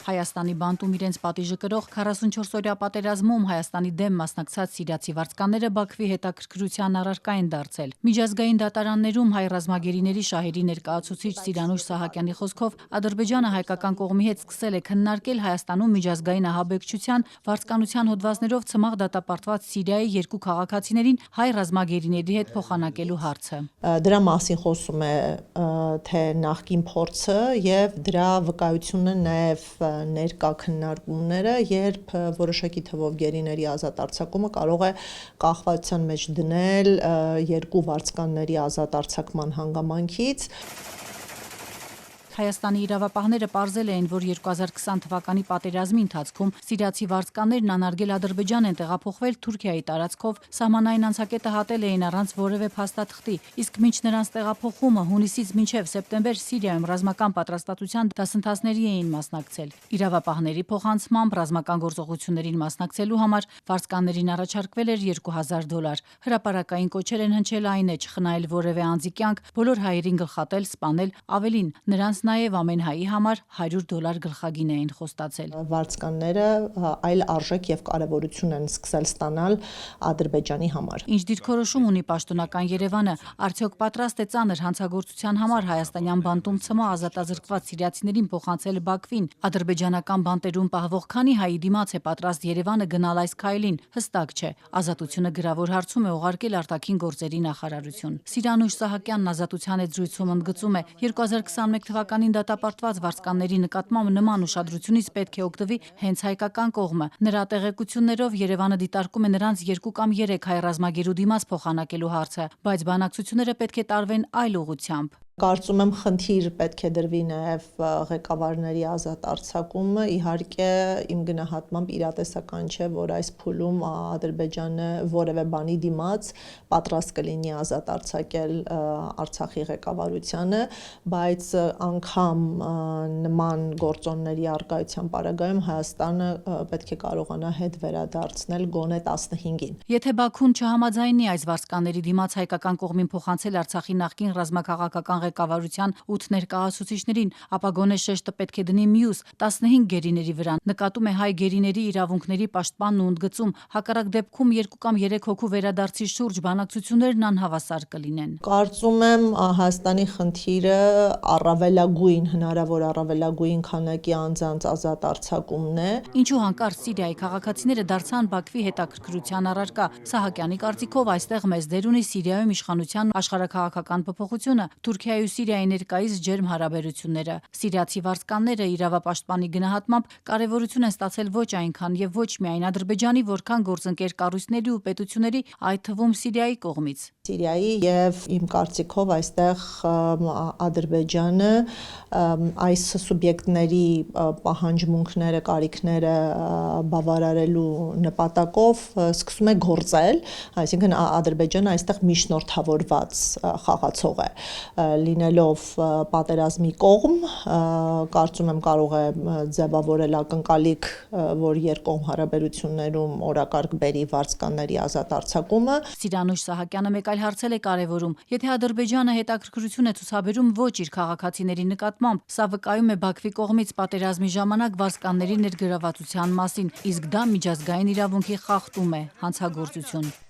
Հայաստանի բանտում իրենց պատիժը կրող 44-օրյա պատերազմում Հայաստանի դեմ մասնակցած սիրիացի վարձկանները Բաքվի հետաքրքրության առարկա են դարձել։ Միջազգային դատարաններում հայ ռազմագերիների շահերի ներկայացուցիչ Սիրանուշ Սահակյանի խոսքով Ադրբեջանը հայկական կողմի հետ սկսել է քննարկել Հայաստանում միջազգային ահաբեկչության վարձկանության հոդվածներով ցմահ դատապարտված Սիրիայի երկու քաղաքացիներին հայ ռազմագերիների հետ փոխանակելու հարցը։ Դրա մասին խոսում է թե նախկին փորձը եւ դրա վկայությունը նաեւ ներկա քննարկումները, երբ որոշակի թվով գերիների ազատ արձակումը կարող է կախվածության մեջ դնել երկու վարձկանների ազատ արձակման հանգամանքից։ Հայաստանի իրավապահները պարզել էին, որ 2020 թվականի պատերազմի ընթացքում սիրիացի վարձկաններն անարգել Ադրբեջան են տեղափոխվել Թուրքիայի տարածքով, սահմանային անցակետը հատել էին առանց որևէ փաստաթղթի, իսկ մինչ նրանց տեղափոխումը հունիսից մինչև սեպտեմբեր Սիրիայում ռազմական պատրաստվածության դասընթացների էին մասնակցել։ Իրավապահների փոխանցմամբ ռազմական գործողություններին մասնակցելու համար վարձկաններին առաջարկվել էր $2000։ Հրապարակային կոչեր են հնչել այն է չխնայել որևէ անձի կյանք, բոլոր հայերին գլխատել, սպանել, ավելին, նրանց նաև ամեն հայի համար $100 գլխագին էին խոստացել։ Վարձկանները այլ արժեք եւ կարեւորություն են սկսել ստանալ Ադրբեջանի համար։ Ինչ դիրքորոշում ունի պաշտոնական Երևանը, արդյոք պատրաստ է ծանր հանցագործության համար հայաստանյան բանտում ցմահ ազատազրկված սիրիացիներին փոխանցել Բաքվին։ Ադրբեջանական բանտերում պահվող քանի հայի դիմաց է պատրաստ Երևանը գնալ այս քայլին, հստակ չէ։ Ազատությունը գրավոր հարցում է ուղարկել արտաքին գործերի նախարարություն։ Սիրանուշ Սահակյանն ազատության հետ զրույցում ընդգծում է 2021 թվականին դատապարտված վարձկանների նկատմամբ նման ուշադրությունից պետք է օգտվի հենց հայկական կողմը։ Նրա տեղեկություններով Երևանը դիտարկում է նրանց 2 կամ 3 հայ ռազմագերու դիմաց փոխանակելու հարցը, բայց բանակցությունները պետք է տարվեն այլ ուղղությամբ։ Կարծում եմ խնդիր պետք է դրվի նաև ղեկավարների ազատ արձակումը, իհարկե իմ գնահատմամբ իրատեսական չէ, որ այս փուլում Ադրբեջանը որևէ բանի դիմաց պատրաստ կլինի ազատ արձակել Արցախի ղեկավարությանը, բայց անգամ նման գործոնների առկայության պարագայում Հայաստանը պետք է կարողանա հետ վերադարձնել գոնե 15-ին։ Եթե Բաքուն չհամաձայնի այս վարձկանների դիմաց հայկական կողմին փոխանցել Արցախի նախկին ռազմաքաղաքական ղեկավարության 8 ներկայացուցիչներին, ապա գոնե շեշտը պետք է դնի մյուս 15 գերիների վրա, նկատում է հայ գերիների իրավունքների պաշտպանն ու ընդգծում, հակառակ դեպքում 2 կամ 3 հոգու վերադարձի շուրջ բանակցություններն անհավասար կլինեն։ Կարծում եմ Հայաստանի խնդիրը հնարավոր առավելագույն քանակի անձանց ազատ արձակումն է։ Ինչու հանկարծ Սիրիայի քաղաքացիները դարձան Բաքվի հետաքրքրության առարկա։ Սահակյանի կարծիքով այստեղ մեծ դեր ունի Սիրիայում իշխանության աշխարհաքաղաքական փոփոխությունը, Թուրքիայի ու Սիրիայի ներկայիս ջերմ հարաբերությունները։ Սիրիացի վարձկանները իրավապաշտպանի գնահատմամբ կարևորություն են ստացել ոչ այնքան եւ ոչ միայն Ադրբեջանի, որքան գործընկեր կառույցների ու պետությունների, այդ թվում Սիրիայի կողմից։ Սիրիայի եւ իմ կարծիքով այստեղ Ադրբեջանը այս սուբյեկտների պահանջմունքները, կարիքները բավարարելու նպատակով սկսում է գործել, այսինքն Ադրբեջանը այստեղ միջնորդավորված խաղացող է, լինելով պատերազմի կողմ, կարծում եմ կարող է ձևավորել ակնկալիք, որ երկկողմ հարաբերություններում օրակարգ բերի վարձկանների ազատ արձակումը։ Սիրանուշ Սահակյանը մեկ այլ հարցել է կարևորում. եթե Ադրբեջանը հետաքրքրություն է ցուցաբերում ոչ իր քաղաքացիների նկատմամբ, սա վկայում է Բաքվի կողմից պատերազմի ժամանակ վարձկանների ներգրավվածության մասին, իսկ դա միջազգային իրավունքի խախտում է, հանցագործություն։